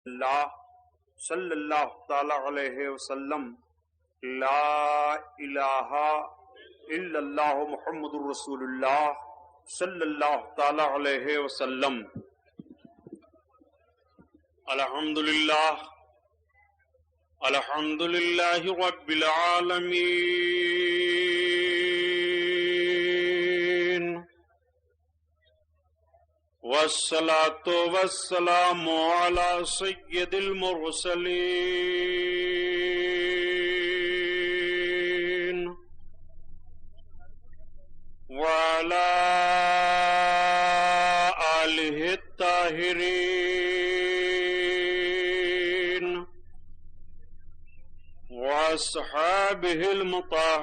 اللہ صلی اللہ تعالی علیہ وسلم لا الہ الا اللہ محمد الرسول اللہ صلی اللہ تعالی علیہ وسلم۔ الحمدللہ الحمدللہ رب العالمین، والصلاة والسلام على سید المرسلین وعلى آلہ الطاہرین واصحابہ المطہرین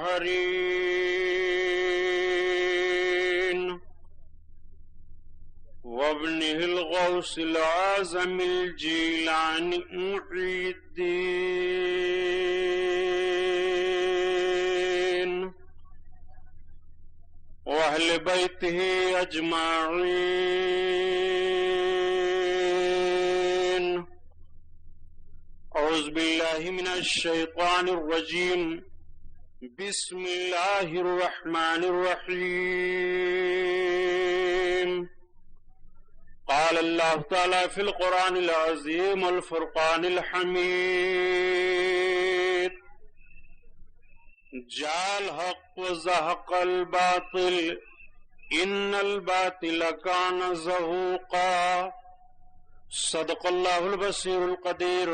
وابنه الغوث العظم الجیلانی محی الدین واہل بیتہ اجمعین۔ اعوذ باللہ من الشیطان الرجیم، بسم اللہ الرحمن الرحیم۔ قال اللہ تعالی فی القرآن العظیم والفرقان الحمید، جاء الحق وزهق الباطل ان الباطل كان زهوقا۔ صدق اللہ البصیر القدیر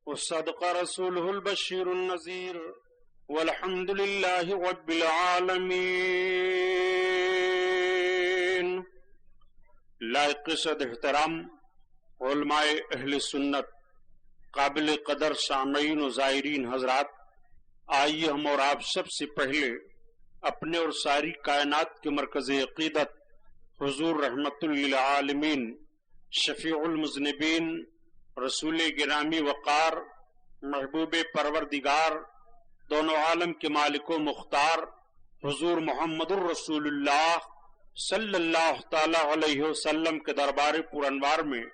وصدق رسوله البشیر النذیر، والحمد للہ رب العالمین۔ لائق صد احترام علماء اہل سنت، قابل قدر سامعین و زائرین حضرات، آئیے ہم اور آپ سب سے پہلے اپنے اور ساری کائنات کے مرکز عقیدت حضور رحمت للعالمین، شفیع المذنبین، رسول گرامی وقار، محبوب پروردگار، دونوں عالم کے مالک و مختار حضور محمد الرسول اللہ صلی اللہ تعالی علیہ وسلم کے دربار پر انوار میں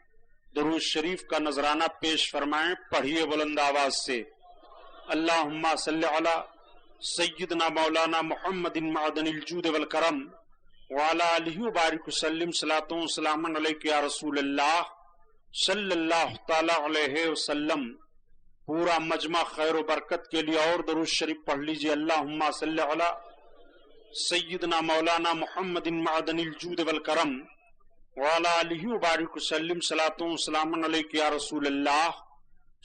درود شریف کا نذرانہ پیش فرمائیں۔ پڑھیے بلند آواز سے، اللہم صلی علی سیدنا مولانا محمد معدن الجود والکرم وعلی آلہ وبارک وسلم، صلاۃ و سلام علیک یا رسول اللہ صلی اللہ تعالی علیہ وسلم۔ پورا مجمع خیر و برکت کے لیے اور درود شریف پڑھ لیجئے، اللہم صلی علی سیدنا مولانا محمد معدن الجود والکرم وعلی آلہ وبارک وسلم، صلاۃ و سلام علیک یا رسول اللہ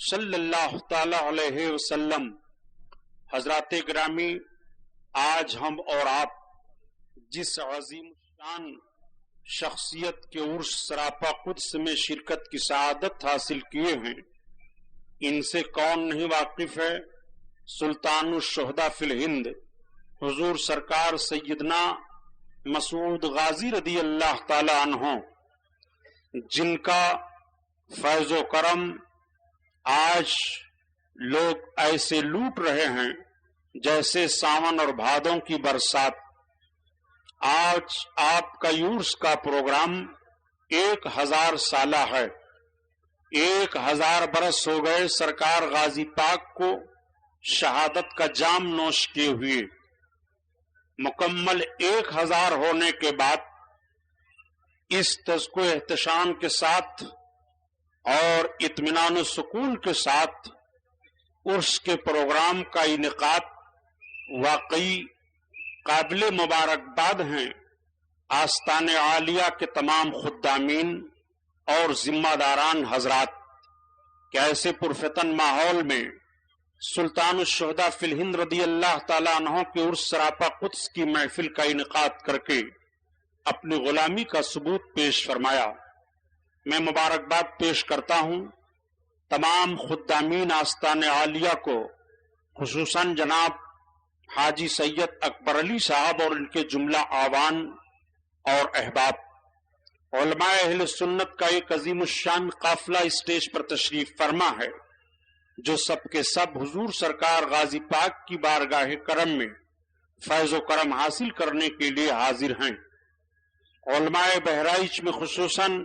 صلی اللہ تعالی علیہ وسلم۔ حضرات گرامی، آج ہم اور آپ جس عظیم شان شخصیت کے عرس سراپا قدس میں شرکت کی سعادت حاصل کیے ہیں، ان سے کون نہیں واقف ہے؟ سلطان الشہداء فی الہند حضور سرکار سیدنا مسعود غازی رضی اللہ تعالی عنہ، جن کا فیض و کرم آج لوگ ایسے لوٹ رہے ہیں جیسے ساون اور بھادوں کی برسات۔ آج آپ کا یورس کا پروگرام 1000 سالہ ہے۔ 1000 برس ہو گئے سرکار غازی پاک کو شہادت کا جام نوش کیے ہوئے۔ مکمل 1000 ہونے کے بعد اس تذکر احتشام کے ساتھ اور اطمینان و سکون کے ساتھ عرس کے پروگرام کا انعقاد واقعی قابل مبارکباد ہیں آستان عالیہ کے تمام خدامین اور ذمہ داران حضرات کہ ایسے پرفتن ماحول میں سلطان الشہداء فی الہند رضی اللہ تعالی عنہ کے عرس سراپا قدس کی محفل کا انعقاد کر کے اپنی غلامی کا ثبوت پیش فرمایا۔ میں مبارکباد پیش کرتا ہوں تمام خدامین آستان عالیہ کو، خصوصاً جناب حاجی سید اکبر علی صاحب اور ان کے جملہ آوان اور احباب۔ علماء اہل سنت کا ایک عظیم الشان قافلہ اسٹیج پر تشریف فرما ہے، جو سب کے سب حضور سرکار غازی پاک کی بارگاہ کرم میں فیض و کرم حاصل کرنے کے لیے حاضر ہیں۔ علماء بہرائچ میں خصوصاً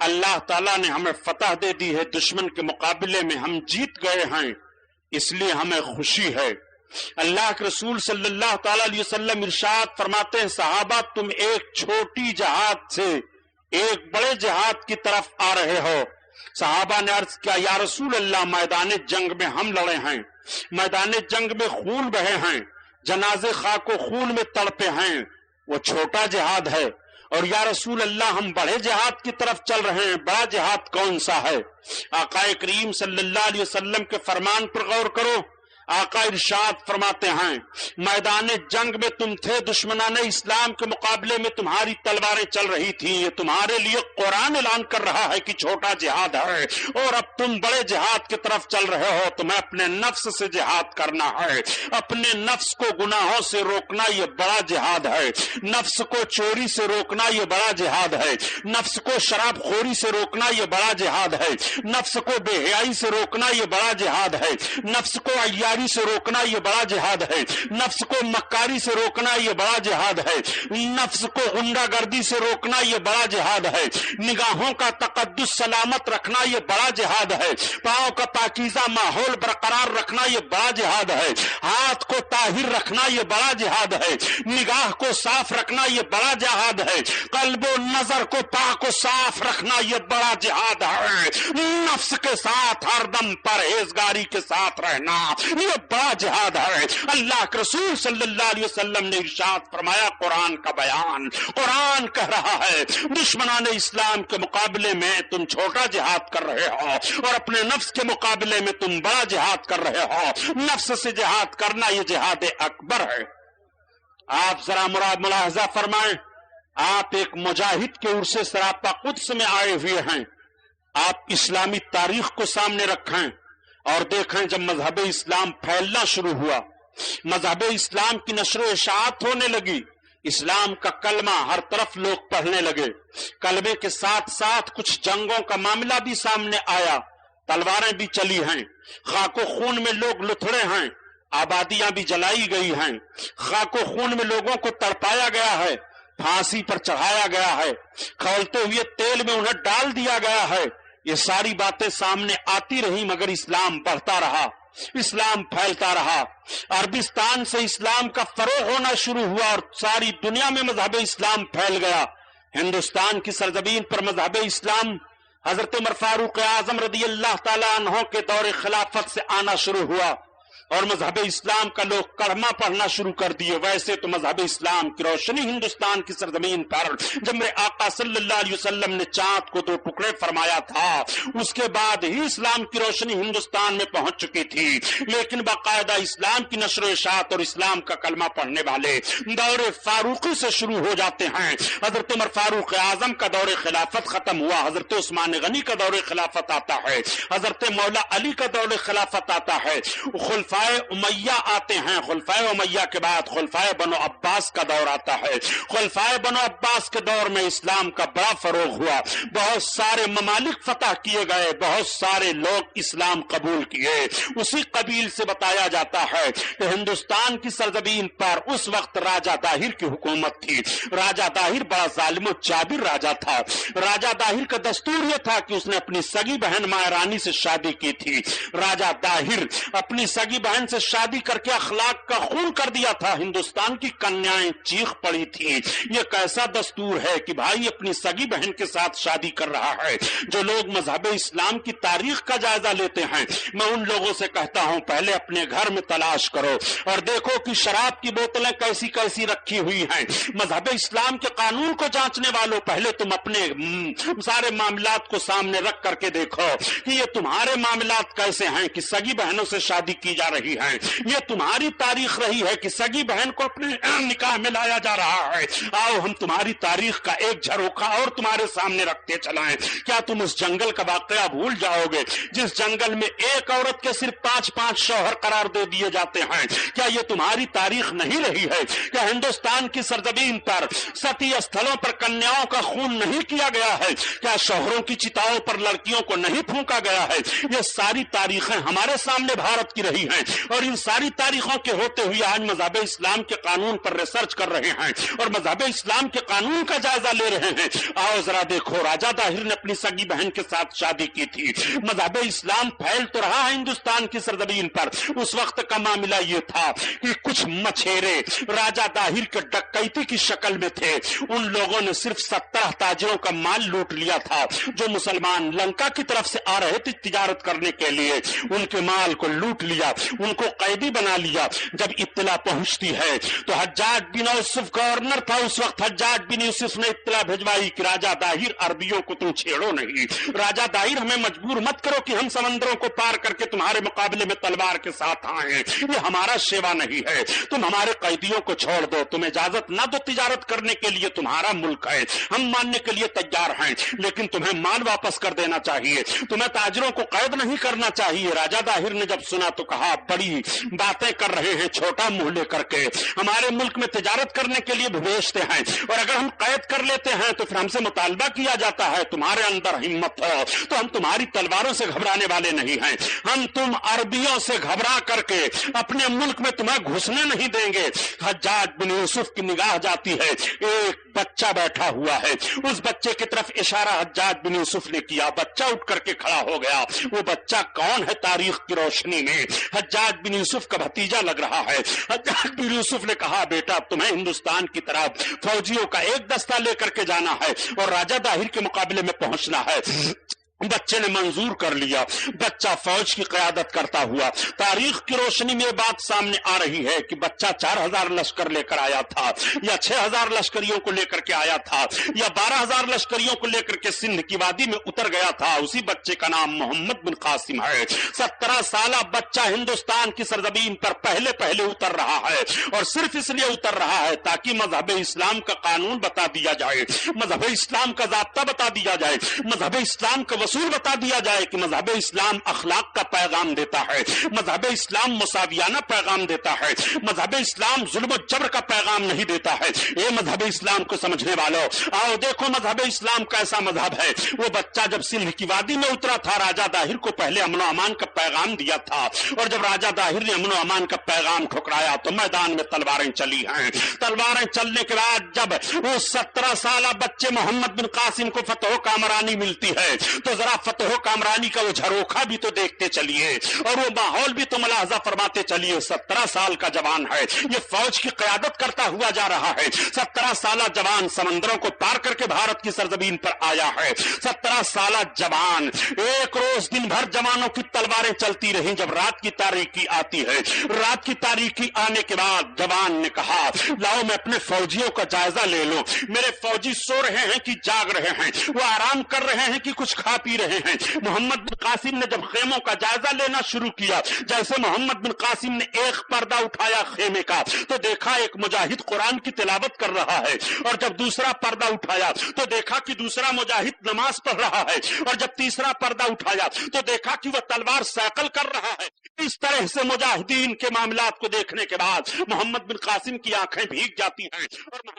اللہ تعالیٰ نے ہمیں فتح دے دی ہے، دشمن کے مقابلے میں ہم جیت گئے ہیں، اس لیے ہمیں خوشی ہے۔ اللہ کے رسول صلی اللہ تعالی علیہ وسلم ارشاد فرماتے ہیں، صحابہ تم ایک چھوٹی جہاد سے ایک بڑے جہاد کی طرف آ رہے ہو۔ صحابہ نے عرض کیا، یا رسول اللہ میدان جنگ میں ہم لڑے ہیں، میدان جنگ میں خون بہے ہیں، جنازے خاک و خون میں تڑپے ہیں، وہ چھوٹا جہاد ہے۔ اور یا رسول اللہ ہم بڑے جہاد کی طرف چل رہے ہیں، بڑا جہاد کون سا ہے؟ آقا کریم صلی اللہ علیہ وسلم کے فرمان پر غور کرو۔ آقا ارشاد فرماتے ہیں، میدان جنگ میں تم تھے، دشمنان اسلام کے مقابلے میں تمہاری تلواریں چل رہی تھیں، یہ تمہارے لیے قرآن اعلان کر رہا ہے کہ چھوٹا جہاد ہے، اور اب تم بڑے جہاد کی طرف چل رہے ہو، تمہیں اپنے نفس سے جہاد کرنا ہے، اپنے نفس کو گناہوں سے روکنا یہ بڑا جہاد ہے، نفس کو چوری سے روکنا یہ بڑا جہاد ہے، نفس کو شراب خوری سے روکنا یہ بڑا جہاد ہے، نفس کو بے حیائی سے روکنا یہ بڑا جہاد ہے، نفس کو عیاری سے روکنا یہ بڑا جہاد ہے، نفس کو مکاری سے روکنا یہ بڑا جہاد ہے، نفس کو غنڈہ گردی سے روکنا یہ بڑا جہاد ہے، نگاہوں کا تقدس سلامت رکھنا یہ بڑا جہاد ہے، پاؤں کا پاکیزہ ماحول برقرار رکھنا یہ بڑا جہاد ہے، ہاتھ کو طاہر رکھنا یہ بڑا جہاد ہے، نگاہ کو صاف رکھنا یہ بڑا جہاد ہے، قلب و نظر کو پاک و صاف رکھنا یہ بڑا جہاد ہے، نفس کے ساتھ ہر دم پرہیزگاری کے ساتھ رہنا یہ بڑا جہاد ہے۔ اللہ کے رسول صلی اللہ علیہ وسلم نے ارشاد فرمایا، قرآن کا بیان، قرآن کہہ رہا ہے دشمنان اسلام کے مقابلے میں تم چھوٹا جہاد کر رہے ہو، اور اپنے نفس کے مقابلے میں تم بڑا جہاد کر رہے ہو۔ نفس سے جہاد کرنا یہ جہاد اکبر ہے۔ آپ ذرا ملاحظہ فرمائیں، آپ ایک مجاہد کے عرص سراپا قدس میں آئے ہوئے ہیں، آپ اسلامی تاریخ کو سامنے رکھیں اور دیکھیں جب مذہب اسلام پھیلنا شروع ہوا، مذہب اسلام کی نشر و اشاعت ہونے لگی، اسلام کا کلمہ ہر طرف لوگ پڑھنے لگے، کلمے کے ساتھ ساتھ کچھ جنگوں کا معاملہ بھی سامنے آیا، تلواریں بھی چلی ہیں، خاک و خون میں لوگ لتھڑے ہیں، آبادیاں بھی جلائی گئی ہیں، خاک و خون میں لوگوں کو تڑپایا گیا ہے، پھانسی پر چڑھایا گیا ہے، کھولتے ہوئے تیل میں انہیں ڈال دیا گیا ہے۔ یہ ساری باتیں سامنے آتی رہی، مگر اسلام بڑھتا رہا، اسلام پھیلتا رہا، عربستان سے اسلام کا فروغ ہونا شروع ہوا اور ساری دنیا میں مذہب اسلام پھیل گیا۔ ہندوستان کی سرزمین پر مذہب اسلام حضرت عمر فاروق اعظم رضی اللہ تعالیٰ عنہ کے دور خلافت سے آنا شروع ہوا، اور مذہب اسلام کا لوگ کلمہ پڑھنا شروع کر دیے۔ ویسے تو مذہب اسلام کی روشنی ہندوستان کی سرزمین پر جب میرے آقا صلی اللہ علیہ وسلم نے چاند کو 2 ٹکڑے فرمایا تھا، اس کے بعد ہی اسلام کی روشنی ہندوستان میں پہنچ چکی تھی، لیکن باقاعدہ اسلام کی نشر و اشاعت اور اسلام کا کلمہ پڑھنے والے دور فاروقی سے شروع ہو جاتے ہیں۔ حضرت عمر فاروق اعظم کا دور خلافت ختم ہوا، حضرت عثمان غنی کا دور خلافت آتا ہے، حضرت مولا علی کا دور خلافت آتا ہے، خلفائے امیہ آتے ہیں، خلفائے امیہ کے بعد خلفائے بنو عباس کا دور آتا ہے۔ خلفائے بنو عباس کے دور میں اسلام کا بڑا فروغ ہوا، بہت سارے ممالک فتح کیے گئے، بہت سارے لوگ اسلام قبول کیے۔ اسی قبیل سے بتایا جاتا ہے کہ ہندوستان کی سرزمین پر اس وقت راجہ داہر کی حکومت تھی۔ راجہ داہر بڑا ظالم و جابر راجہ تھا۔ راجہ داہر کا دستور یہ تھا کہ اس نے اپنی سگی بہن ماں رانی سے شادی کی تھی۔ راجہ داہر اپنی سگی بہن سے شادی کر کے اخلاق کا خون کر دیا تھا، ہندوستان کی کنیائیں چیخ پڑی تھی، یہ کیسا دستور ہے کہ بھائی اپنی سگی بہن کے ساتھ شادی کر رہا ہے۔ جو لوگ مذہب اسلام کی تاریخ کا جائزہ لیتے ہیں، میں ان لوگوں سے کہتا ہوں پہلے اپنے گھر میں تلاش کرو اور دیکھو کہ شراب کی بوتلیں کیسی کیسی رکھی ہوئی ہیں۔ مذہب اسلام کے قانون کو جانچنے والوں پہلے تم اپنے سارے معاملات کو سامنے رکھ کر کے دیکھو کہ یہ تمہارے معاملات کیسے ہیں کہ سگی بہنوں سے شادی کی جا رہی ہے، یہ تمہاری تاریخ رہی ہے کہ سگی بہن کو اپنے نکاح میں لایا جا رہا ہے۔ آؤ ہم تمہاری تاریخ کا ایک جھروکھا اور تمہارے سامنے رکھتے چلائیں۔ کیا تم اس جنگل کا واقعہ بھول جاؤ گے جس جنگل میں ایک عورت کے صرف 5 شوہر قرار دے دیے جاتے ہیں؟ کیا یہ تمہاری تاریخ نہیں رہی ہے؟ کیا ہندوستان کی سرزمین پر ستی استھلوں پر کنیاؤں کا خون نہیں کیا گیا ہے؟ کیا شوہروں کی چتاؤں پر لڑکیوں کو نہیں پھونکا گیا ہے؟ یہ ساری تاریخیں ہمارے سامنے بھارت کی رہی ہیں۔ ہیں اور ان ساری تاریخوں کے ہوتے ہوئے آج مذہب اسلام کے قانون پر ریسرچ کر رہے ہیں اور مذہب اسلام کے قانون کا جائزہ لے رہے ہیں۔ آؤ ذرا دیکھو، راجہ داہر نے اپنی سگی بہن کے ساتھ شادی کی تھی۔ مذہب اسلام پھیل تو رہا ہے ہندوستان کی سرزمین پر، اس وقت کا معاملہ یہ تھا کہ کچھ مچھیرے راجہ داہر کے ڈکیتی کی شکل میں تھے، ان لوگوں نے صرف 17 تاجروں کا مال لوٹ لیا تھا جو مسلمان لنکا کی طرف سے آ رہے تھے تجارت کرنے کے لیے، ان کے مال کو لوٹ لیا، ان کو قیدی بنا لیا۔ جب اطلاع پہنچتی ہے تو حجاج بن یوسف گورنر تھا اس وقت، حجاج بن یوسف نے اطلاع بھجوائی کہ راجہ داہر عربیوں کو تم چھیڑو نہیں، راجہ داہر ہمیں مجبور مت کرو کہ ہم سمندروں کو پار کر کے تمہارے مقابلے میں تلوار کے ساتھ آئیں، یہ ہمارا شیوا نہیں ہے، تم ہمارے قیدیوں کو چھوڑ دو، تم اجازت نہ دو تجارت کرنے کے لیے، تمہارا ملک ہے، ہم ماننے کے لیے تیار ہیں، لیکن تمہیں مال واپس کر دینا چاہیے، تمہیں تاجروں کو قید نہیں کرنا چاہیے۔ راجہ داہر نے جب سنا تو کہا بڑی باتیں کر رہے ہیں، چھوٹا منہ لے کر کے ہمارے ملک میں تجارت کرنے کے لیے بھیجتے ہیں اور اگر ہم قید کر لیتے ہیں تو پھر ہم سے مطالبہ کیا جاتا ہے تمہارے اندر ہمت ہو تو ہم تمہاری تلواروں سے گھبرانے والے نہیں ہیں، ہم تم عربیوں سے گھبرا کر کے اپنے ملک میں تمہیں گھسنے نہیں دیں گے۔ حجاج بن یوسف کی نگاہ جاتی ہے، ایک بچہ بیٹھا ہوا ہے، اس بچے کی طرف اشارہ حجاج بن یوسف نے کیا، بچہ اٹھ کر کے کھڑا ہو گیا۔ وہ بچہ کون ہے تاریخ کی روشنی میں؟ حجاج بن یوسف کا بھتیجا لگ رہا ہے۔ حجاج بن یوسف نے کہا بیٹا تمہیں ہندوستان کی طرف فوجیوں کا ایک دستہ لے کر کے جانا ہے اور راجہ داہر کے مقابلے میں پہنچنا ہے۔ بچے نے منظور کر لیا، بچہ فوج کی قیادت کرتا ہوا۔ تاریخ کی روشنی میں بات سامنے آ رہی ہے کہ بچہ 4000 لشکر لے کر آیا تھا یا 6000 لشکریوں کو لے کر کے آیا تھا یا 12000 لشکریوں کو لے کر کے سندھ کی وادی میں اتر گیا تھا۔ اسی بچے کا نام محمد بن قاسم ہے۔ 17 سالہ بچہ ہندوستان کی سرزمین پر پہلے پہلے اتر رہا ہے اور صرف اس لیے اتر رہا ہے تاکہ مذہب اسلام کا قانون بتا دیا جائے، مذہب اسلام کا ضابطہ بتا دیا جائے، مذہب اسلام کا اصول بتا دیا جائے کہ مذہب اسلام اخلاق کا پیغام دیتا ہے، مذہب اسلام مساویانہ پیغام دیتا ہے، مذہب اسلام ظلم و جبر کا پیغام نہیں دیتا ہے۔ اے مذہب اسلام کو سمجھنے والوں، آؤ دیکھو مذہب اسلام کیسا مذہب ہے۔ وہ بچہ جب سندھ کی وادی میں اترا تھا، راجہ داہر کو پہلے امن و امان کا پیغام دیا تھا اور جب راجہ داہر نے امن و امان کا پیغام ٹھکرایا تو میدان میں تلواریں چلی ہیں۔ تلواریں چلنے کے بعد جب وہ 17 سالہ بچے محمد بن قاسم کو فتح و کامرانی ملتی ہے تو ذرا فتح و کامرانی کا وہ جھروکھا بھی تو دیکھتے چلیے اور وہ ماحول بھی تو ملاحظہ فرماتے چلیے۔ 17 سال کا جوان ہے، یہ فوج کی قیادت کرتا ہوا جا رہا ہے۔ 17 سالہ جوان سمندروں کو پار کر کے بھارت کی سرزمین پر آیا ہے۔ 17 سالہ جوان، ایک روز دن بھر جوانوں کی تلواریں چلتی رہیں، جب رات کی تاریکی آتی ہے، رات کی تاریکی آنے کے بعد جوان نے کہا لاؤ میں اپنے فوجیوں کا جائزہ لے لوں، میرے فوجی سو رہے ہیں کہ جاگ رہے ہیں، وہ آرام کر رہے ہیں کہ کچھ کھا پی رہے ہیں۔ محمد بن قاسم نے جب خیموں کا جائزہ لینا شروع کیا، جیسے محمد بن قاسم نے ایک پردہ اٹھایا خیمے کا تو دیکھا ایک مجاہد قرآن کی تلاوت کر رہا ہے اور جب دوسرا پردہ اٹھایا تو دیکھا کہ دوسرا مجاہد نماز پڑھ رہا ہے اور جب تیسرا پردہ اٹھایا تو دیکھا کہ وہ تلوار سیکل کر رہا ہے۔ اس طرح سے مجاہدین کے معاملات کو دیکھنے کے بعد محمد بن قاسم کی آنکھیں بھیگ جاتی ہیں اور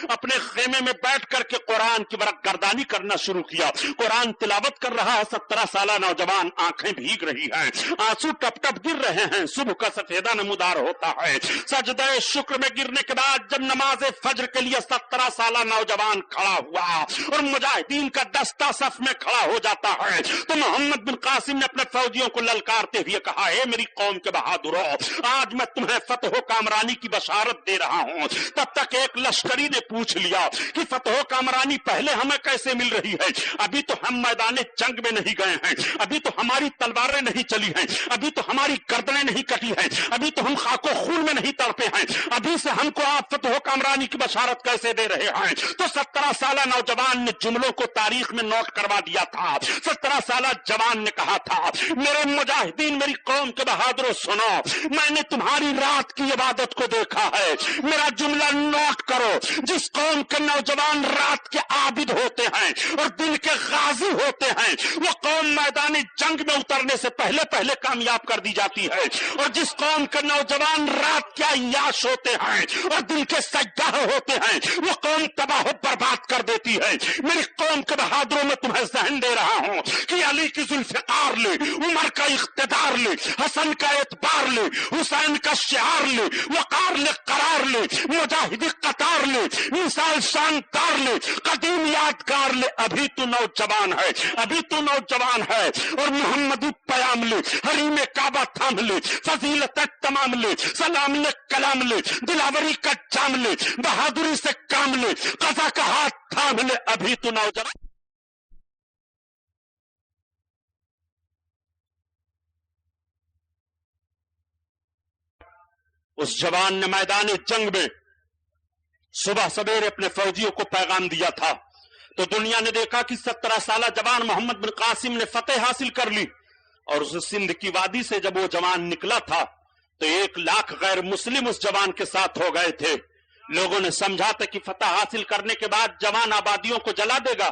اپنے خیمے میں بیٹھ کر کے قرآن کی برق گردانی کرنا شروع کیا۔ قرآن تلاوت کر رہا ہے، 17 سالہ نوجوان، آنکھیں بھیگ رہی ہیں، آنسو ٹپ ٹپ گر رہے ہیں، صبح کا سفیدہ نمودار ہوتا ہے۔ سجدہ شکر میں گرنے کے بعد جب نماز فجر کے لیے 17 سالہ نوجوان کھڑا ہوا اور مجاہدین کا دستہ صف میں کھڑا ہو جاتا ہے تو محمد بن قاسم نے اپنے فوجیوں کو للکارتے ہوئے کہا اے میری قوم کے بہادروں، آج میں تمہیں فتح و کامرانی کی بشارت دے رہا ہوں۔ تب تک ایک لشکر نے پوچھ لیا کہ فتح و کامرانی پہلے ہمیں کیسے مل رہی ہے؟ ابھی تو ہم میدان جنگ میں نہیں گئے ہیں، ابھی تو ہماری تلواریں نہیں چلی ہیں، ابھی تو ہماری گردنیں نہیں کٹی ہیں، ابھی تو ہم خاک و خون میں نہیں تڑپے ہیں، ابھی سے ہم کو آپ فتح و کامرانی کی بشارت کیسے دے رہے ہیں؟ تو 17 سالہ نوجوان نے جملوں کو تاریخ میں نوٹ کروا دیا تھا۔ 17 سالہ جوان نے کہا تھا میرے مجاہدین، میری قوم کے بہادروں سنو، میں نے تمہاری رات کی عبادت کو دیکھا ہے، میرا جملہ نوٹ کرو، جس قوم کے نوجوان رات کے عابد ہوتے ہیں اور دن کے غازی ہوتے ہیں، وہ قوم میدانی جنگ میں اترنے سے پہلے پہلے کامیاب کر دی جاتی ہے، اور جس قوم کے نوجوان رات کے عیاش ہوتے ہیں اور دن کے سجدہ ہوتے ہیں وہ قوم تباہ و برباد کر دیتی ہے۔ میری قوم کے بہادروں میں تمہیں ذہن دے رہا ہوں کہ علی کی ذوالفقار لے، عمر کا اقتدار لے، حسن کا اعتبار لے، حسین کا شعار لے، وقار لے، قرار لے، مجاہدی قطار لے، مثال شاندار لے، قدیم یادگار لے۔ ابھی تو نوجوان ہے، ابھی تو نوجوان ہے، اور محمدی پیام لے، حریم کعبہ تھام لے، فضیلت تمام لے، سلام لے، کلام لے، دلاوری کا جام لے، بہادری سے کام لے، قضا کا ہاتھ تھام لے۔ ابھی تو نوجوان۔ اس جوان نے میدان جنگ میں صبح سویرے اپنے فوجیوں کو پیغام دیا تھا تو دنیا نے دیکھا کہ 17 سالہ جوان محمد بن قاسم نے فتح حاصل کر لی، اور اس سندھ کی وادی سے جب وہ جوان نکلا تھا تو 1 لاکھ غیر مسلم اس جوان کے ساتھ ہو گئے تھے۔ لوگوں نے سمجھا تھا کہ فتح حاصل کرنے کے بعد جوان آبادیوں کو جلا دے گا،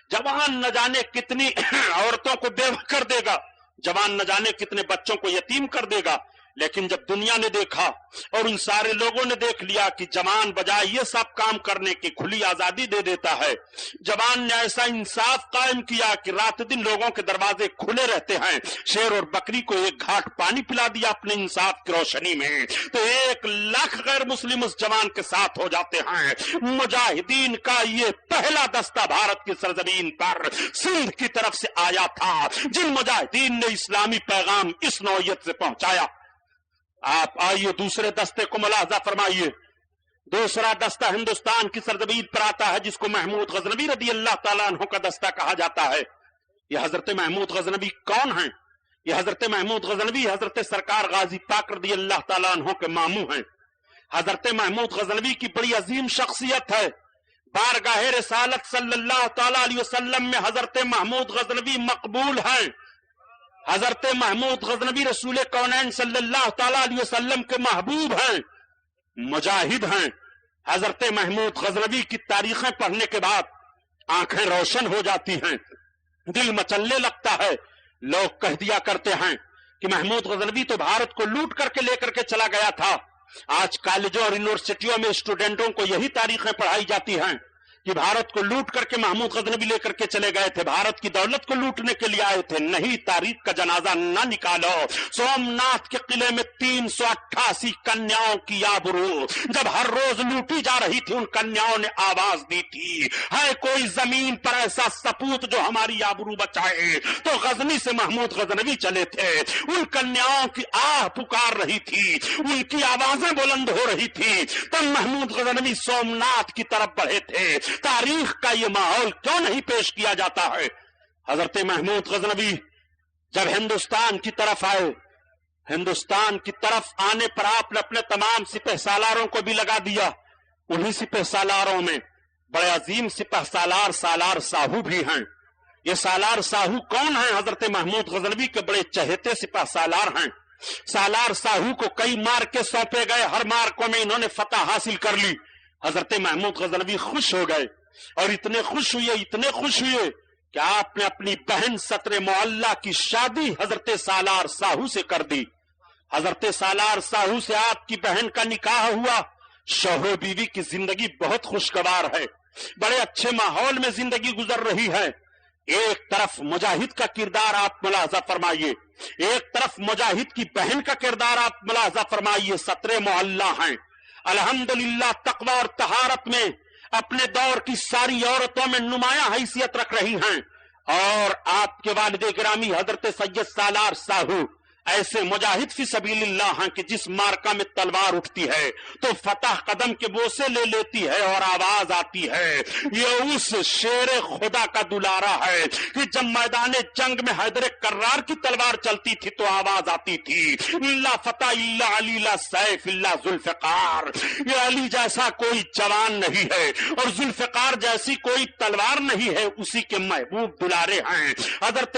جوان نہ جانے کتنی عورتوں کو بیوہ کر دے گا، جوان نہ جانے کتنے بچوں کو یتیم کر دے گا۔ لیکن جب دنیا نے دیکھا اور ان سارے لوگوں نے دیکھ لیا کہ جوان بجائے یہ سب کام کرنے کی کھلی آزادی دے دیتا ہے، جوان نے ایسا انصاف قائم کیا کہ رات دن لوگوں کے دروازے کھلے رہتے ہیں، شیر اور بکری کو 1 گھاٹ پانی پلا دیا اپنے انصاف کی روشنی میں، تو 1 لاکھ غیر مسلم اس جوان کے ساتھ ہو جاتے ہیں۔ مجاہدین کا یہ پہلا دستہ بھارت کی سرزمین پر سندھ کی طرف سے آیا تھا، جن مجاہدین نے اسلامی پیغام اس نوعیت سے پہنچایا۔ آپ آئیے دوسرے دستے کو ملاحظہ فرمائیے۔ دوسرا دستہ ہندوستان کی سرزمین پر آتا ہے جس کو محمود غزنوی رضی اللہ تعالیٰ عنہ کا دستہ کہا جاتا ہے۔ یہ حضرت محمود غزنوی کون ہیں؟ یہ حضرت محمود غزنوی حضرت سرکار غازی پاک رضی اللہ تعالیٰ عنہ کے ماموں ہیں۔ حضرت محمود غزنوی کی بڑی عظیم شخصیت ہے۔ بارگاہ رسالت صلی اللہ تعالیٰ علیہ وسلم میں حضرت محمود غزنوی مقبول ہیں۔ حضرت محمود غزنوی رسول کونین صلی اللہ تعالیٰ علیہ وسلم کے محبوب ہیں، مجاہد ہیں۔ حضرت محمود غزنوی کی تاریخیں پڑھنے کے بعد آنکھیں روشن ہو جاتی ہیں، دل مچلنے لگتا ہے۔ لوگ کہہ دیا کرتے ہیں کہ محمود غزنوی تو بھارت کو لوٹ کر کے لے کر کے چلا گیا تھا۔ آج کالجوں اور یونیورسٹیوں میں اسٹوڈنٹوں کو یہی تاریخیں پڑھائی جاتی ہیں کہ بھارت کو لوٹ کر کے محمود غزنوی لے کر کے چلے گئے تھے، بھارت کی دولت کو لوٹنے کے لیے آئے تھے۔ نہیں، تاریخ کا جنازہ نہ نکالو۔ سومناتھ کے قلعے میں 388 کنیاؤں کی آبرو جب ہر روز لوٹی جا رہی تھی، ان کنیاؤں نے آواز دی تھی، ہے کوئی زمین پر ایسا سپوت جو ہماری آبرو بچائے، تو غزنی سے محمود غزنوی چلے تھے۔ ان کنیاؤں کی آہ پکار رہی تھی، ان کی آوازیں بلند ہو رہی تھی، تب محمود غزنوی سومناتھ کی طرف بڑھے تھے۔ تاریخ کا یہ ماحول کیوں نہیں پیش کیا جاتا ہے؟ حضرت محمود غزنوی جب ہندوستان کی طرف آئے، ہندوستان کی طرف آنے پر آپ نے اپنے تمام سپہ سالاروں کو بھی لگا دیا۔ انہی سپہ سالاروں میں بڑے عظیم سپہ سالار سالار ساہو بھی ہیں۔ یہ سالار ساہو کون ہیں؟ حضرت محمود غزنوی کے بڑے چہیتے سپہ سالار ہیں۔ سالار ساہو کو کئی مارکے سونپے گئے، ہر مارکوں میں انہوں نے فتح حاصل کر لی۔ حضرت محمود غزنوی خوش ہو گئے، اور اتنے خوش ہوئے کہ آپ نے اپنی بہن ستر معلہ کی شادی حضرت سالار ساہو سے کر دی۔ حضرت سالار ساہو سے آپ کی بہن کا نکاح ہوا۔ شوہر بیوی کی زندگی بہت خوشگوار ہے، بڑے اچھے ماحول میں زندگی گزر رہی ہے۔ ایک طرف مجاہد کا کردار آپ ملاحظہ فرمائیے، ایک طرف مجاہد کی بہن کا کردار آپ ملاحظہ فرمائیے۔ ستر معلہ ہیں، الحمدللہ تقوی اور طہارت میں اپنے دور کی ساری عورتوں میں نمایاں حیثیت رکھ رہی ہیں، اور آپ کے والد گرامی حضرت سید سالار ساہو ایسے مجاہد فی سبیل اللہ ہیں کہ جس مارکا میں تلوار اٹھتی ہے تو فتح قدم کے بوسے لے لیتی ہے اور آواز آتی ہے۔ یہ اس شیر خدا کا دلارا ہے کہ جب میدان جنگ میں حیدر کرار کی تلوار چلتی تھی تو آواز آتی تھی، لا فتح الا علی لا سیف الا ذوالفقار۔ یہ علی جیسا کوئی جوان نہیں ہے اور ذوالفقار جیسی کوئی تلوار نہیں ہے، اسی کے محبوب دلارے ہیں۔ حضرت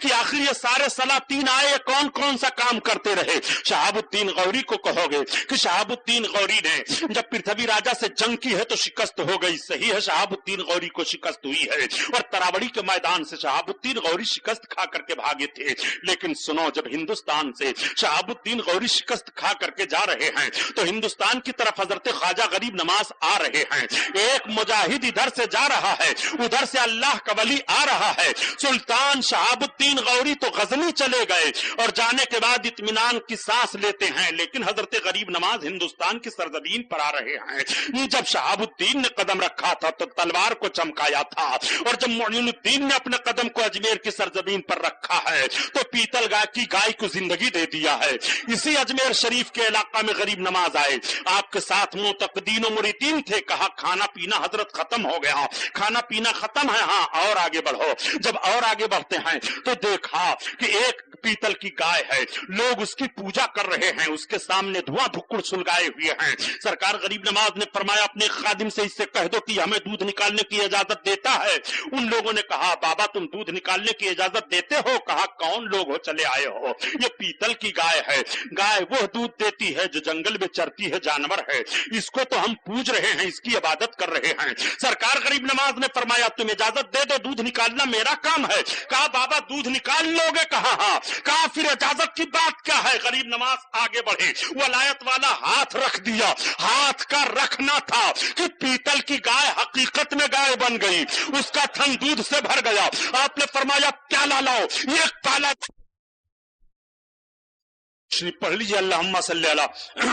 کہ آخر یہ سارے سلاطین آئے کون کون سا کام کرتے رہے. شہاب الدین غوری کو کہو گے کہ شہاب الدین غوری نے جب پرتھوی راجا سے جنگ کی ہے تو شکست ہو گئی. صحیح ہے, شہاب الدین غوری کو شکست ہوئی ہے اور تراوڑی کے میدان سے شہاب الدین غوری شکست کھا کر کے بھاگے تھے. لیکن سنو, جب ہندوستان سے شہاب الدین غوری شکست کھا کر کے جا رہے ہیں تو ہندوستان کی طرف حضرت خواجہ غریب نواز آ رہے ہیں. ایک مجاہد ادھر سے جا رہا ہے, ادھر سے اللہ کا ولی آ رہا ہے. سلطان شہاب الدین غوری تو غزنی چلے گئے اور جانے کے بعد اطمینان کی سانس لیتے ہیں, لیکن حضرت غریب نواز ہندوستان کی سرزمین پر آ رہے ہیں. جب شہاب الدین نے قدم رکھا تھا تو تلوار کو چمکایا تھا, اور جب معین الدین نے اپنے قدم کو اجمیر کی سرزمین پر رکھا ہے تو پیتل گائے کی گائے کو زندگی دے دیا ہے. اسی اجمیر شریف کے علاقہ میں غریب نواز آئے, آپ کے ساتھ معتقدین و مریدین تھے. کہا کھانا پینا حضرت ختم ہو گیا, کھانا پینا ختم ہے, ہاں اور آگے بڑھو. جب اور آگے بڑھتے ہیں تو دیکھا کہ ایک پیتل کی گائے ہے, لوگ اس کی پوجا کر رہے ہیں, اس کے سامنے دھواں دھکڑ سلگائے ہوئے ہیں. سرکار غریب نواز نے فرمایا اپنے خادم سے اس سے کہہ دو کہ ہمیں دودھ نکالنے کی اجازت دیتا ہے. ان لوگوں نے کہا بابا تم دودھ نکالنے کی اجازت دیتے ہو؟ کہا کون لوگ ہو, چلے آئے ہو, یہ پیتل کی گائے ہے. گائے وہ دودھ دیتی ہے جو جنگل میں چرتی ہے, جانور ہے, اس کو تو ہم پوج رہے ہیں, اس کی عبادت کر رہے ہیں. سرکار غریب نواز نے فرمایا تم اجازت دے دو, دودھ نکالنا میرا کام ہے. کہا بابا دودھ نکال لوگے؟ کہا ہاں. کہا پھر اجازت کی بات کیا ہے؟ غریب نواز آگے بڑھے, ولایت والا ہاتھ رکھ دیا. ہاتھ کا رکھنا تھا کہ پیتل کی گائے حقیقت میں گائے بن گئی, اس کا تھن دودھ سے بھر گیا. آپ نے فرمایا پیالہ لاؤ, ایک پیالہ پڑھ لیجیے. اللہم صلی علی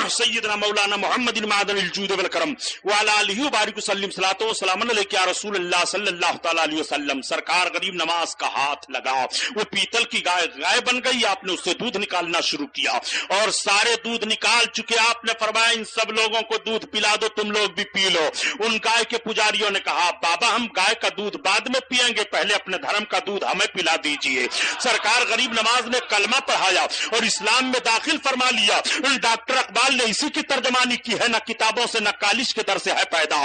سیدنا مولانا محمد معدن الجود والکرم وعلی آلہ وبارک وسلم صلاۃ و سلام علیک یا رسول اللہ صلی اللہ تعالی علیہ وسلم. سرکار غریب نواز کا ہاتھ لگا, وہ پیتل کی گائے بن گئی. آپ نے اس سے دودھ نکالنا شروع کیا اور سارے دودھ نکال چکے. آپ نے فرمایا ان سب لوگوں کو دودھ پلا دو, تم لوگ بھی پی لو. ان گائے کے پجاریوں نے کہا بابا ہم گائے کا دودھ بعد میں پیئیں گے, پہلے اپنے دھرم کا دودھ ہمیں پلا دیجئے. سرکار غریب نواز نے کلمہ پڑھایا اور اسلام میں داخل فرما لیا. ڈاکٹر اقبال نے اسی کی ترجمانی کی ہے, نہ کتابوں سے نہ کالج کے در سے ہے پیدا,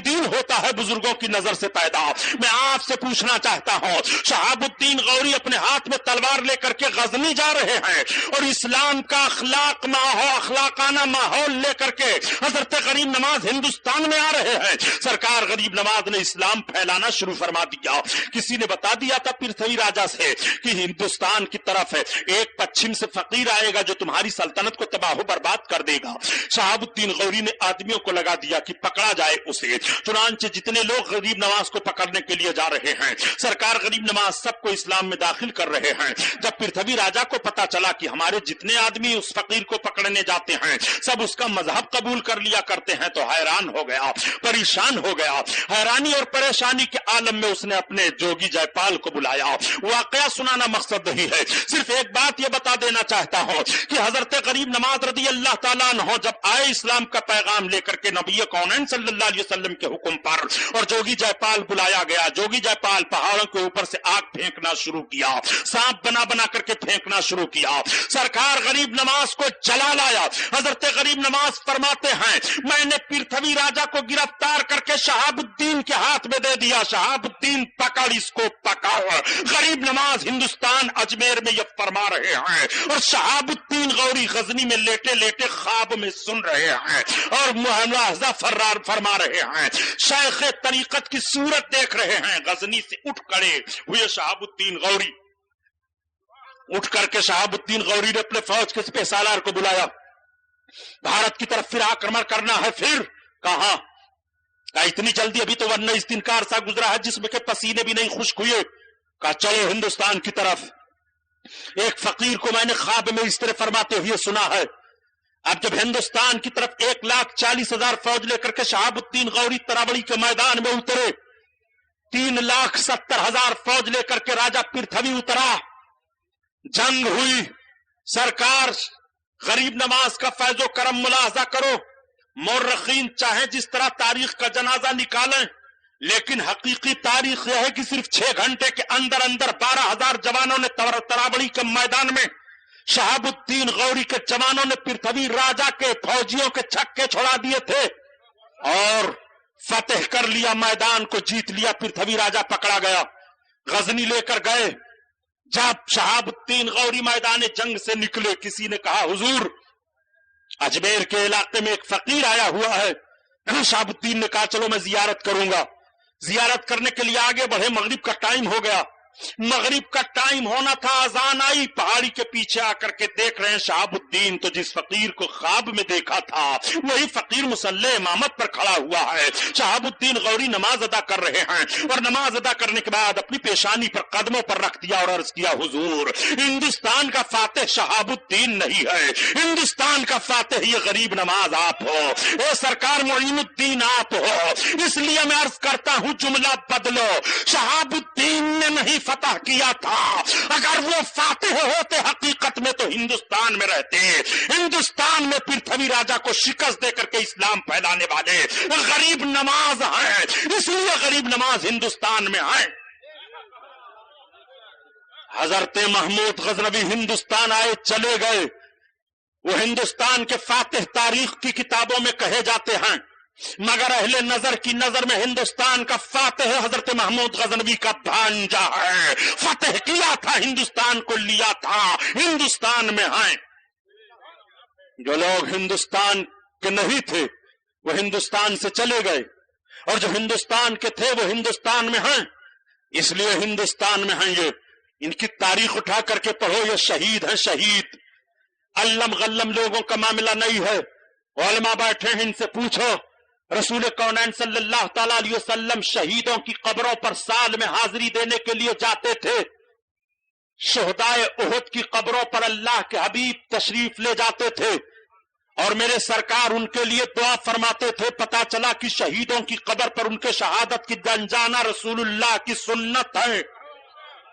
دین ہوتا ہے بزرگوں کی نظر سے پیدا. میں آپ سے پوچھنا چاہتا ہوں, شہاب الدین غوری اپنے ہاتھ میں تلوار لے کر کے غزنی جا رہے ہیں اور اسلام کا اخلاقانہ ماحول لے کر کے حضرت غریب نواز ہندوستان میں آ رہے ہیں. سرکار غریب نواز نے اسلام پھیلانا شروع فرما دیا. کسی نے بتا دیا تھا پرتھوی راجا سے کہ ہندوستان کی طرف ایک پچھم سے فقیر آئے گا جو تمہاری سلطنت کو تباہ و برباد کر دے گا. شہاب الدین غوری نے آدمیوں کو لگا دیا کہ پکڑا جائے اسے. چنانچہ جتنے لوگ غریب نواز کو پکڑنے کے لیے جا رہے ہیں, سرکار غریب نواز سب کو اسلام میں داخل کر رہے ہیں. جب پرتھوی راجا کو پتا چلا کہ ہمارے جتنے آدمی اس فقیر کو پکڑنے جاتے ہیں سب اس کا مذہب قبول کر لیا کرتے ہیں تو حیران ہو گیا, پریشان ہو گیا. حیرانی اور پریشانی کے عالم میں اس نے اپنے جوگی جے پال کو بلایا. واقعہ سنانا مقصد نہیں ہے, صرف ایک بات یہ بتا دینا چاہتا ہوں کہ حضرت غریب نواز رضی اللہ تعالیٰ عنہ جب آئے اسلام کا پیغام لے کر کے نبی کونین صلی اللہ علیہ وسلم کے حکم پر, اور جوگی جے پال بلایا گیا. جوگی جے پال پہاڑوں کے اوپر سے آگ پھینکنا شروع کیا, سانپ بنا بنا کر کے پھینکنا شروع کیا. سرکار غریب نواز کو جلا لایا. حضرت غریب نواز فرماتے ہیں میں نے پرتھوی راجا کو گرفتار کر کے شہاب الدین کے ہاتھ میں دے دیا. شہاب الدین پکڑ اس کو پکڑ. غریب نواز ہندوستان اجمیر میں یہ فرما رہے ہیں اور شہاب الدین غوری غزنی میں لیٹے لیٹے خواب میں سن رہے ہیں اور ملاحظہ فرما رہے ہیں, شیخ طریقت کی صورت دیکھ رہے ہیں. غزنی سے اٹھ کھڑے ہوئے شہاب الدین غوری, اٹھ کر کے شہاب الدین غوری نے اپنے فوج کے سپہ سالار کو بلایا. بھارت کی طرف پھر آکرمن کرنا ہے. پھر کہاں؟ کہا اتنی جلدی, ابھی تو ورنہ اس دن کا عرصہ گزرا ہے جس میں کہ پسینے بھی نہیں خشک ہوئے. کہا چلو ہندوستان کی طرف. ایک فقیر کو میں نے خواب میں اس طرح فرماتے ہوئے سنا ہے. اب جب ہندوستان کی طرف 1,40,000 فوج لے کر کے شہاب الدین غوری تراوڑی کے میدان میں اترے, 3,70,000 فوج لے کر کے راجا پرتھوی اترا. جنگ ہوئی. سرکار غریب نواز کا فیض و کرم ملاحظہ کرو. مورخین چاہیں جس طرح تاریخ کا جنازہ نکالیں, لیکن حقیقی تاریخ یہ ہے کہ صرف 6 گھنٹے کے اندر 12,000 جوانوں نے تراوڑی کے میدان میں شہاب الدین غوری کے جوانوں نے پرتھوی راجا کے فوجیوں کے چھکے چھوڑا دیے تھے اور فتح کر لیا, میدان کو جیت لیا. پرتھوی راجا پکڑا گیا, غزنی لے کر گئے. جب شہاب الدین غوری میدان جنگ سے نکلے، کسی نے کہا حضور اجمیر کے علاقے میں ایک فقیر آیا ہوا ہے. شہاب الدین نے کہا چلو میں زیارت کروں گا. زیارت کرنے کے لیے آگے بڑھے، مغرب کا ٹائم ہو گیا. مغرب کا ٹائم ہونا تھا، اذان آئی. پہاڑی کے پیچھے آ کر کے دیکھ رہے ہیں شہاب الدین تو جس فقیر کو خواب میں دیکھا تھا وہی فقیر مصلی امامت پر کھڑا ہوا ہے. شہاب الدین غوری نماز ادا کر رہے ہیں، اور نماز ادا کرنے کے بعد اپنی پیشانی پر قدموں پر رکھ دیا اور عرض کیا حضور ہندوستان کا فاتح شہاب الدین نہیں ہے، ہندوستان کا فاتح یہ غریب نماز آپ ہو، اے سرکار معین الدین آپ ہو. اس لیے میں عرض کرتا ہوں جملہ بدلو. شہاب الدین نے نہیں فتح کیا تھا، اگر وہ فاتح ہوتے حقیقت میں تو ہندوستان میں رہتے. ہندوستان میں پرتھوی راجا کو شکست دے کر کے اسلام پھیلانے والے غریب نماز ہیں، اس لیے غریب نماز ہندوستان میں ہیں. حضرت محمود غزنوی ہندوستان آئے چلے گئے، وہ ہندوستان کے فاتح تاریخ کی کتابوں میں کہے جاتے ہیں، مگر اہل نظر کی نظر میں ہندوستان کا فاتح حضرت محمود غزنوی کا بھانجا ہے. فتح کیا تھا، ہندوستان کو لیا تھا، ہندوستان میں ہیں. جو لوگ ہندوستان کے نہیں تھے وہ ہندوستان سے چلے گئے، اور جو ہندوستان کے تھے وہ ہندوستان میں ہیں. اس لیے ہندوستان میں ہیں. یہ ان کی تاریخ اٹھا کر کے پڑھو، یہ شہید ہیں، شہید. علم غلم لوگوں کا معاملہ نہیں ہے. علماء بیٹھے ہیں، ان سے پوچھو رسول کونین صلی اللہ تعالی علیہ وسلم شہیدوں کی قبروں پر سال میں حاضری دینے کے لیے جاتے تھے. شہدائے احد کی قبروں پر اللہ کے حبیب تشریف لے جاتے تھے، اور میرے سرکار ان کے لیے دعا فرماتے تھے. پتا چلا کہ شہیدوں کی قبر پر ان کے شہادت کی دن جانا رسول اللہ کی سنت ہے،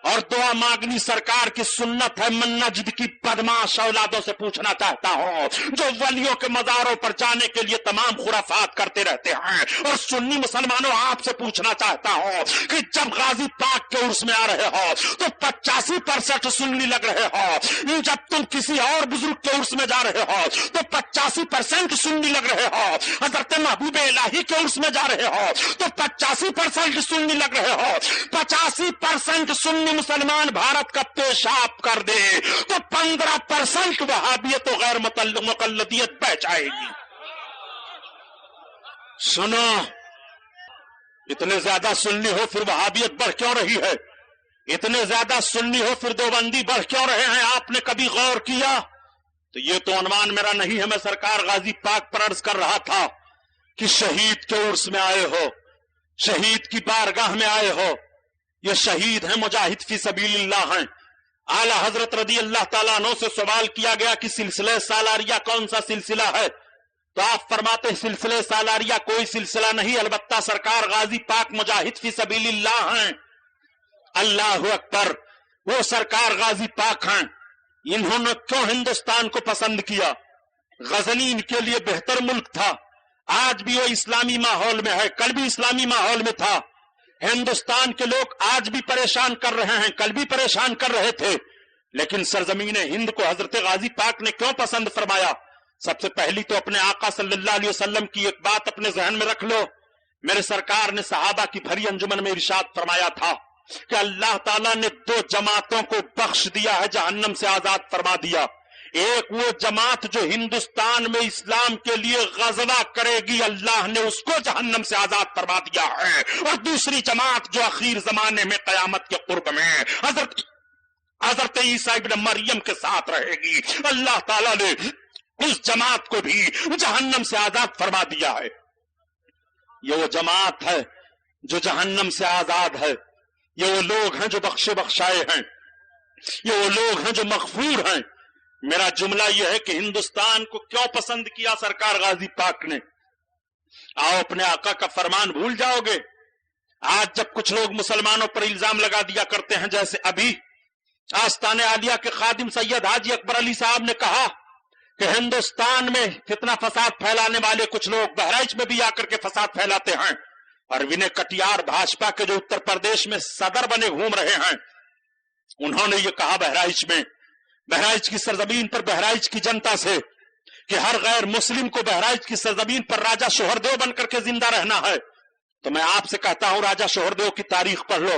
اور دعا مانگنی سرکار کی سنت ہے. من نجد کی بدماش اولادوں سے پوچھنا چاہتا ہوں جو ولیوں کے مزاروں پر جانے کے لیے تمام خرافات کرتے رہتے ہیں، اور سنی مسلمانوں آپ سے پوچھنا چاہتا ہوں کہ جب غازی پاک کے عرس میں آ رہے ہو تو 85% سنی لگ رہے ہو، جب تم کسی اور بزرگ کے عرس میں جا رہے ہو تو 85% سنی لگ رہے ہو، حضرت محبوب الہی کے عرس میں جا رہے ہو تو 85% سنی لگ رہے ہو. 85% سنی مسلمان بھارت کا پیشاب کر دے تو 15% وہابیت و غیر مقلدیت بہ جائے گی. سنو، اتنے زیادہ سنی ہو پھر وہابیت بڑھ کیوں رہی ہے؟ اتنے زیادہ سنی ہو پھر دیوبندی بڑھ کیوں رہے ہیں؟ آپ نے کبھی غور کیا؟ تو یہ تو عنوان میرا نہیں ہے، میں سرکار غازی پاک پر عرض کر رہا تھا کہ شہید کے عرس میں آئے ہو، شہید کی بارگاہ میں آئے ہو. یہ شہید ہیں، مجاہد فی سبیل اللہ ہیں. اعلی حضرت رضی اللہ تعالیٰ عنہ سے سوال کیا گیا کہ سلسلہ سالاریہ کون سا سلسلہ ہے؟ تو آپ فرماتے ہیں سلسلہ سالاریہ کوئی سلسلہ نہیں، البتہ سرکار غازی پاک مجاہد فی سبیل اللہ ہیں. اللہ اکبر، وہ سرکار غازی پاک ہیں. انہوں نے کیوں ہندوستان کو پسند کیا؟ غزنی ان کے لیے بہتر ملک تھا. آج بھی وہ اسلامی ماحول میں ہے، کل بھی اسلامی ماحول میں تھا. ہندوستان کے لوگ آج بھی پریشان کر رہے ہیں، کل بھی پریشان کر رہے تھے، لیکن سرزمین ہند کو حضرت غازی پاک نے کیوں پسند فرمایا؟ سب سے پہلی تو اپنے آقا صلی اللہ علیہ وسلم کی ایک بات اپنے ذہن میں رکھ لو. میرے سرکار نے صحابہ کی بھری انجمن میں ارشاد فرمایا تھا کہ اللہ تعالیٰ نے 2 جماعتوں کو بخش دیا ہے، جہنم سے آزاد فرما دیا. ایک وہ جماعت جو ہندوستان میں اسلام کے لیے غزوہ کرے گی، اللہ نے اس کو جہنم سے آزاد فرما دیا ہے، اور دوسری جماعت جو اخیر زمانے میں قیامت کے قرب میں حضرت عیسیٰ ابن مریم کے ساتھ رہے گی، اللہ تعالیٰ نے اس جماعت کو بھی جہنم سے آزاد فرما دیا ہے. یہ وہ جماعت ہے جو جہنم سے آزاد ہے. یہ وہ لوگ ہیں جو بخشے بخشائے ہیں، یہ وہ لوگ ہیں جو مغفور ہیں. میرا جملہ یہ ہے کہ ہندوستان کو کیوں پسند کیا سرکار غازی پاک نے؟ آؤ اپنے آقا کا فرمان بھول جاؤ گے. آج جب کچھ لوگ مسلمانوں پر الزام لگا دیا کرتے ہیں، جیسے ابھی آستان عالیہ کے خادم سید حاجی اکبر علی صاحب نے کہا کہ ہندوستان میں فتنہ فساد پھیلانے والے کچھ لوگ بہرائچ میں بھی آ کر کے فساد پھیلاتے ہیں. اور ونے کٹیار بھاجپا کے جو اتر پردیش میں صدر بنے گھوم رہے ہیں، انہوں نے یہ کہا بہرائچ کی سرزمین پر بہرائچ کی جنتا سے کہ ہر غیر مسلم کو بہرائچ کی سرزمین پر راجہ شوہردیو بن کر کے زندہ رہنا ہے. تو میں آپ سے کہتا ہوں راجہ شوہردیو کی تاریخ پڑھ لو.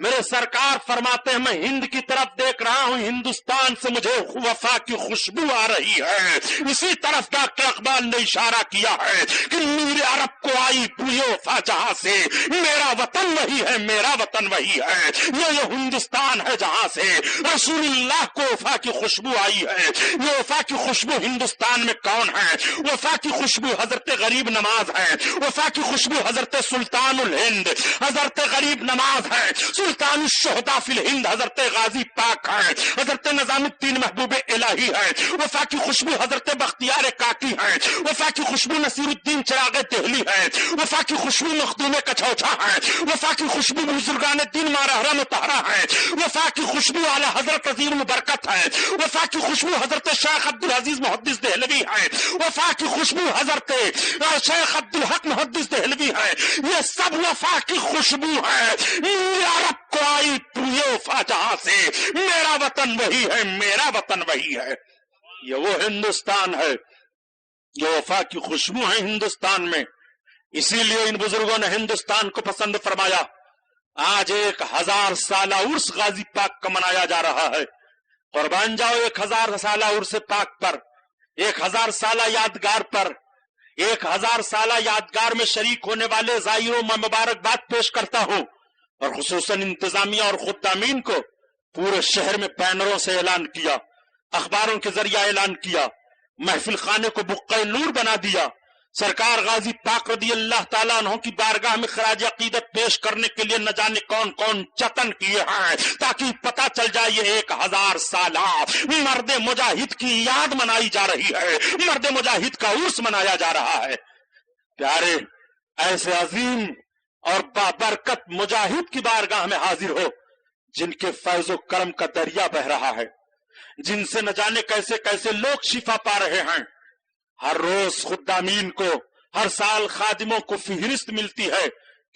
میرے سرکار فرماتے ہیں میں ہند کی طرف دیکھ رہا ہوں، ہندوستان سے مجھے وفا کی خوشبو آ رہی ہے۔ اسی طرف ڈاکٹر اقبال نے اشارہ کیا ہے کہ میر عرب کو آئی بوئے وفا جہاں سے، میرا وطن وہی ہے، میرا وطن وہی ہے۔ یہ ہندوستان ہے جہاں سے رسول اللہ کو وفا کی خوشبو آئی ہے۔ یہ وفا کی خوشبو ہندوستان میں کون ہے؟ وفا کی خوشبو حضرت غریب نواز ہے، وفا کی خوشبو حضرت سلطان الہند حضرت غریب نواز ہے، سلطان الشہداء فی الہند حضرت غازی پاک ہے، حضرت نظام الدین محبوب الہی ہے، وفا کی خوشبو حضرت بختیار کاکی ہے، وفا کی خوشبو نصیر الدین چراغ دہلی ہے، وفا کی خوشبو مخدوم کچھوچھا ہے، وفا کی خوشبو بزرگان دین مارہرہ مطہرہ ہے، وفا کی خوشبو اعلی حضرت عظیم البرکت ہے، وفا کی خوشبو حضرت شیخ عبدالعزیز محدث دہلوی ہے، وفا کی خوشبو حضرت شیخ عبدالحق محدث دہلوی ہے۔ یہ سب وفا کی خوشبو ہے۔ عرب کو آئی بوئے وفا جہاں سے، میرا وطن وہی ہے، میرا وطن وہی ہے۔ یہ وہ ہندوستان ہے، یہ وفا کی خوشبو ہے ہندوستان میں۔ اسی لیے ان بزرگوں نے ہندوستان کو پسند فرمایا۔ آج 1000 سالہ عرس غازی پاک کا منایا جا رہا ہے۔ قربان جاؤ 1000 سالہ عرس پاک پر، 1000 سالہ یادگار پر۔ 1000 سالہ یادگار میں شریک ہونے والے زائروں میں مبارکباد پیش کرتا ہوں، اور خصوصاً انتظامیہ اور خدامین کو پورے شہر میں بینروں سے اعلان کیا، اخباروں کے ذریعہ اعلان کیا، محفل خانے کو بقعہ نور بنا دیا۔ سرکار غازی پاک رضی اللہ تعالیٰ عنہ کی بارگاہ میں خراج عقیدت پیش کرنے کے لیے نہ جانے کون کون جتن کیے ہیں، تاکہ پتہ چل جائے یہ 1000 سالہ مرد مجاہد کی یاد منائی جا رہی ہے، مرد مجاہد کا عرس منایا جا رہا ہے۔ پیارے، ایسے عظیم اور بابرکت مجاہد کی بارگاہ میں حاضر ہو، جن کے فیض و کرم کا دریا بہ رہا ہے، جن سے نہ جانے کیسے کیسے لوگ شفا پا رہے ہیں۔ ہر روز خدامین کو، ہر سال خادموں کو فہرست ملتی ہے،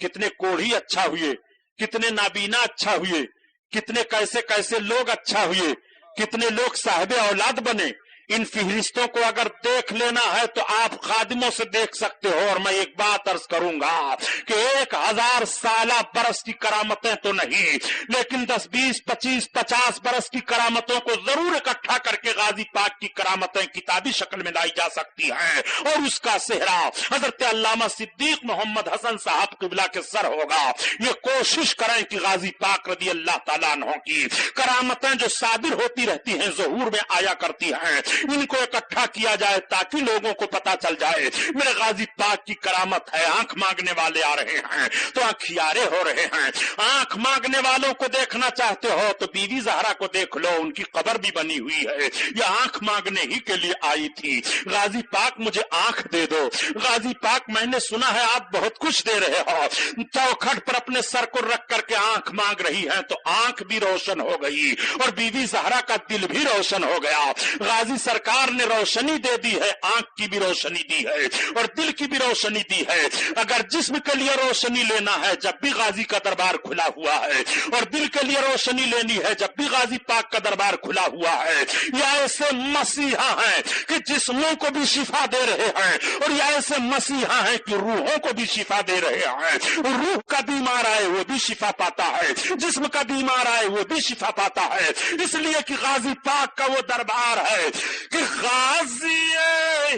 کتنے کوڑھی اچھا ہوئے، کتنے نابینا اچھا ہوئے، کتنے کیسے کیسے لوگ اچھا ہوئے، کتنے لوگ صاحب اولاد بنے۔ ان فہرستوں کو اگر دیکھ لینا ہے تو آپ خادموں سے دیکھ سکتے ہو۔ اور میں ایک بات عرض کروں گا کہ 1000 سالہ برس کی کرامتیں تو نہیں، لیکن 10 20 25 50 برس کی کرامتوں کو ضرور اکٹھا کر کے غازی پاک کی کرامتیں کتابی شکل میں لائی جا سکتی ہیں، اور اس کا صحرا حضرت علامہ صدیق محمد حسن صاحب قبلہ کے سر ہوگا۔ یہ کوشش کریں کہ غازی پاک رضی اللہ تعالیٰ عنہ کی کرامتیں جو صادر ہوتی رہتی ہیں، ظہور میں آیا کرتی ہیں، ان کو اکٹھا کیا جائے تاکہ لوگوں کو پتا چل جائے میرے غازی پاک کی کرامت ہے۔ آنکھ مانگنے والے آ رہے ہیں تو آنکھیارے ہو رہے ہیں۔ آنکھ مانگنے والوں کو دیکھنا چاہتے ہو تو بی بی زہرا کو دیکھ لو، ان کی قبر بھی بنی ہوئی ہے۔ یہ آنکھ مانگنے ہی کے لیے آئی تھی۔ غازی پاک مجھے آنکھ دے دو۔ غازی پاک میں نے سنا ہے آپ بہت کچھ دے رہے ہو۔ چوکھٹ پر اپنے سر کو رکھ کر کے آنکھ مانگ رہی ہیں تو آنکھ بھی روشن ہو گئی، اور بی بی زہرا کا دل بھی روشن ہو گیا۔ غازی سرکار نے روشنی دے دی ہے، آنکھ کی بھی روشنی دی ہے اور دل کی بھی روشنی دی ہے۔ اگر جسم کے لیے روشنی لینا ہے جب بھی غازی کا دربار کھلا ہوا ہے، اور دل کے لیے روشنی لینی ہے جب بھی غازی پاک کا دربار کھلا ہوا ہے۔ یہ ایسے مسیحا ہیں کہ جسموں کو بھی شفا دے رہے ہیں، اور یہ ایسے مسیحا ہیں کہ روحوں کو بھی شفا دے رہے ہیں۔ روح کا بیمار آئے وہ بھی شفا پاتا ہے، جسم کا بیمار آئے وہ بھی شفا پاتا ہے، اس لیے کہ غازی پاک کا وہ دربار ہے کہ غازی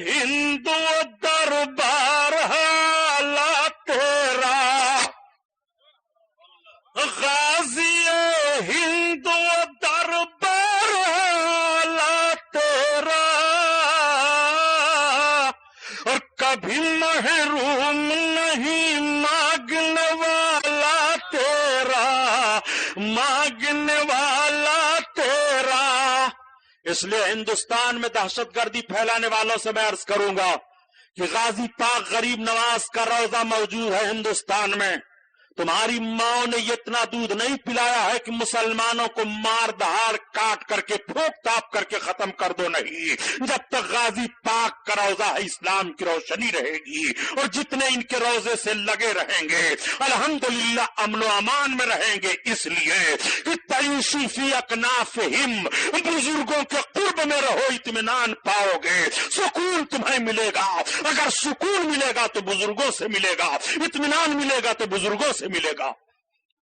ہند دربار حالا تیرا، غازی ہند دربار حالا تیرا، اور کبھی محروم نہیں مانگنے والا تیرا، مانگنے والا تیرا۔ اس لیے ہندوستان میں دہشت گردی پھیلانے والوں سے میں عرض کروں گا کہ غازی پاک غریب نواز کا روضہ موجود ہے ہندوستان میں۔ تمہاری ماں نے یہ اتنا دودھ نہیں پلایا ہے کہ مسلمانوں کو مار دہاڑ کاٹ کر کے پھونک تاپ کر کے ختم کر دو، نہیں۔ جب تک غازی پاک کا روضہ ہے اسلام کی روشنی رہے گی، اور جتنے ان کے روزے سے لگے رہیں گے الحمدللہ امن و امان میں رہیں گے۔ اس لیے کہ تعیشی فی اکنافہم، بزرگوں کے قرب میں رہو، اطمینان پاؤ گے، سکون تمہیں ملے گا۔ اگر سکون ملے گا تو بزرگوں سے ملے گا، اطمینان ملے گا تو بزرگوں سے ملے گا۔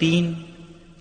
3,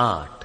8।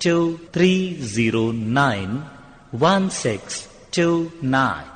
23091629।